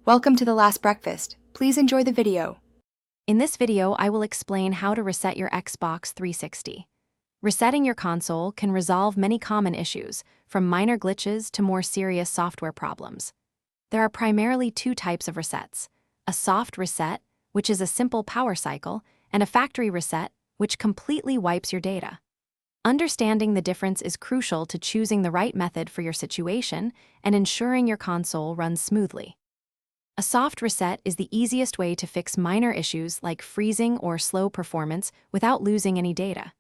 Welcome to The Last Breakfast. Please enjoy the video. In this video, I will explain how to reset your Xbox 360. Resetting your console can resolve many common issues, from minor glitches to more serious software problems. There are primarily two types of resets: a soft reset, which is a simple power cycle, and a factory reset, which completely wipes your data. Understanding the difference is crucial to choosing the right method for your situation and ensuring your console runs smoothly. A soft reset is the easiest way to fix minor issues like freezing or slow performance without losing any data.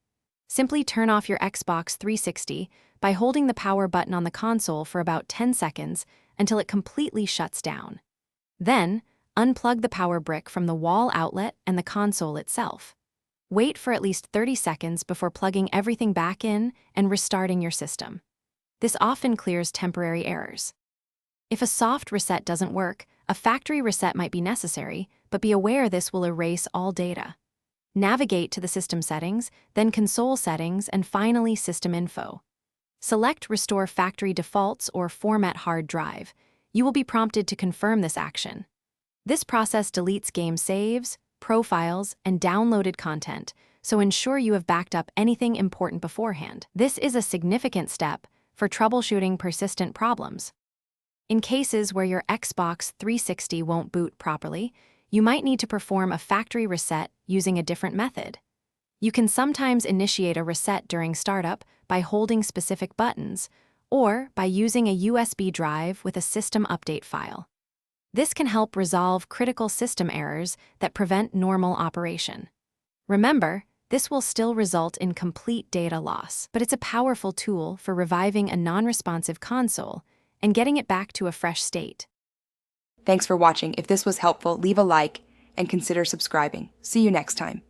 Simply turn off your Xbox 360 by holding the power button on the console for about 10 seconds until it completely shuts down. Then, unplug the power brick from the wall outlet and the console itself. Wait for at least 30 seconds before plugging everything back in and restarting your system. This often clears temporary errors. If a soft reset doesn't work, a factory reset might be necessary, but be aware this will erase all data. Navigate to the system settings, then console settings, and finally system info. Select Restore Factory Defaults or Format Hard Drive. You will be prompted to confirm this action. This process deletes game saves, profiles, and downloaded content, so ensure you have backed up anything important beforehand. This is a significant step for troubleshooting persistent problems. In cases where your Xbox 360 won't boot properly, you might need to perform a factory reset using a different method. You can sometimes initiate a reset during startup by holding specific buttons, or by using a USB drive with a system update file. This can help resolve critical system errors that prevent normal operation. Remember, this will still result in complete data loss, but it's a powerful tool for reviving a non-responsive console and getting it back to a fresh state. Thanks for watching. If this was helpful, leave a like and consider subscribing. See you next time.